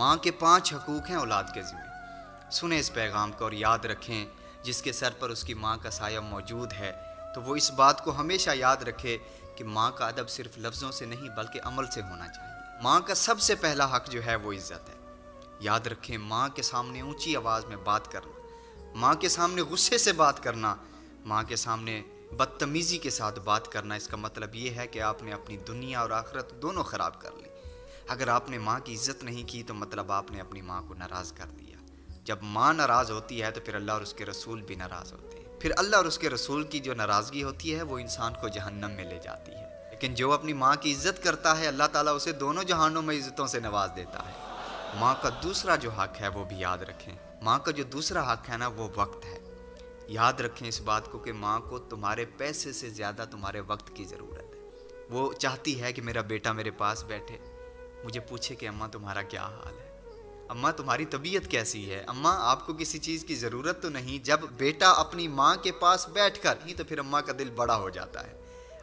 माँ के 5 हकूक़ हैं औलाद के ज़िम्मे। सुने इस पैगाम को और याद रखें, जिसके सर पर उसकी माँ का साया मौजूद है तो वो इस बात को हमेशा याद रखे कि माँ का अदब सिर्फ लफ्ज़ों से नहीं बल्कि अमल से होना चाहिए। माँ का सबसे पहला हक जो है वो इज़्ज़त है। याद रखें, माँ के सामने ऊंची आवाज़ में बात करना, माँ के सामने गुस्से से बात करना, माँ के सामने बदतमीज़ी के साथ बात करना, इसका मतलब ये है कि आपने अपनी दुनिया और आखिरत दोनों ख़राब कर ली। अगर आपने माँ की इज़्ज़त नहीं की तो मतलब आपने अपनी माँ को नाराज़ कर दिया। जब माँ नाराज़ होती है तो फिर अल्लाह और उसके रसूल भी नाराज़ होते हैं। फिर अल्लाह और उसके रसूल की जो नाराज़गी होती है वो इंसान को जहन्नम में ले जाती है। लेकिन जो अपनी माँ की इज़्ज़त करता है, अल्लाह ताला उसे दोनों जहानों में इज़्ज़तों से नवाज देता है। माँ का दूसरा जो हक़ है वो भी याद रखें। माँ का जो दूसरा हक़ है ना वो वक्त है। याद रखें इस बात को कि माँ को तुम्हारे पैसे से ज़्यादा तुम्हारे वक्त की ज़रूरत है। वो चाहती है कि मेरा बेटा मेरे पास बैठे, मुझे पूछे कि अम्मा तुम्हारा क्या हाल है, अम्मा तुम्हारी तबीयत कैसी है, अम्मा आपको किसी चीज़ की ज़रूरत तो नहीं। जब बेटा अपनी माँ के पास बैठकर ही तो फिर अम्मा का दिल बड़ा हो जाता है,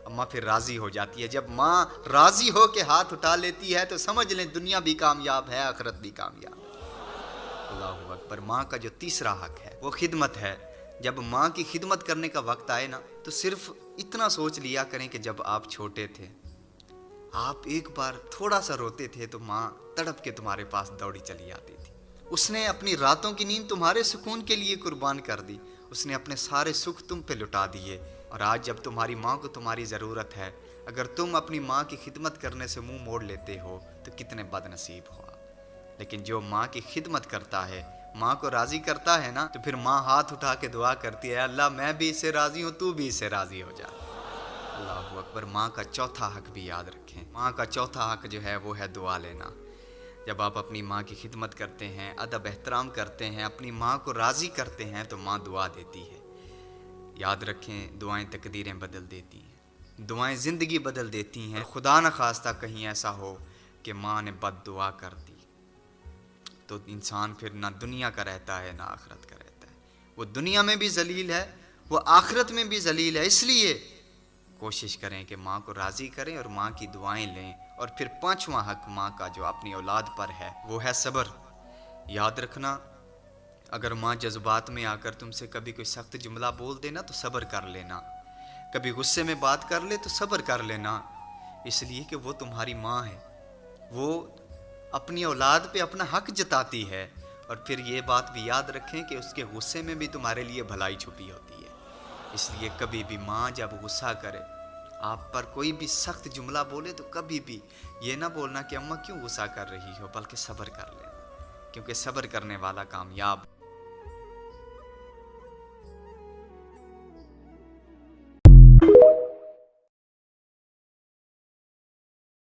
अम्मा फिर राज़ी हो जाती है। जब माँ राज़ी हो के हाथ उठा लेती है तो समझ लें दुनिया भी कामयाब है, आखिरत भी कामयाब है। अल्लाहु अकबर। माँ का जो तीसरा हक़ है वो खिदमत है। जब माँ की खिदमत करने का वक्त आए ना तो सिर्फ इतना सोच लिया करें कि जब आप छोटे थे, आप एक बार थोड़ा सा रोते थे तो माँ तड़प के तुम्हारे पास दौड़ी चली आती थी। उसने अपनी रातों की नींद तुम्हारे सुकून के लिए कुर्बान कर दी, उसने अपने सारे सुख तुम पे लुटा दिए। और आज जब तुम्हारी माँ को तुम्हारी ज़रूरत है, अगर तुम अपनी माँ की खिदमत करने से मुंह मोड़ लेते हो तो कितने बदनसीब हो आप। लेकिन जो माँ की खिदमत करता है, माँ को राज़ी करता है ना, तो फिर माँ हाथ उठा के दुआ करती है, अल्लाह मैं भी इससे राज़ी हूँ, तू भी इससे राज़ी हो जा। अल्लाहु अकबर। माँ का चौथा हक़ भी याद रखें। माँ का चौथा हक़ जो है वो है दुआ लेना। जब आप अपनी माँ की खिदमत करते हैं, अदब एहतराम करते हैं, अपनी माँ को राज़ी करते हैं तो माँ दुआ देती है। याद रखें, दुआएं तकदीरें बदल देती हैं, दुआएं ज़िंदगी बदल देती हैं। खुदा न खास्ता कहीं ऐसा हो कि माँ ने बद दुआ कर दी तो इंसान फिर ना दुनिया का रहता है ना आखिरत का रहता है। वो दुनिया में भी जलील है, वो आखिरत में भी जलील है। इसलिए कोशिश करें कि माँ को राज़ी करें और माँ की दुआएं लें। और फिर 5वां हक़ माँ का जो अपनी औलाद पर है वो है सब्र। याद रखना, अगर माँ जज्बात में आकर तुमसे कभी कोई सख्त जुमला बोल देना तो सब्र कर लेना, कभी गुस्से में बात कर ले तो सब्र कर लेना, इसलिए कि वो तुम्हारी माँ है, वो अपनी औलाद पे अपना हक़ जताती है। और फिर ये बात भी याद रखें कि उसके गुस्से में भी तुम्हारे लिए भलाई छुपी होती है। इसलिए कभी भी माँ जब गुस्सा करे, आप पर कोई भी सख्त जुमला बोले तो कभी भी ये ना बोलना कि अम्मा क्यों गुस्सा कर रही हो, बल्कि सब्र कर लेना, क्योंकि सब्र करने वाला कामयाब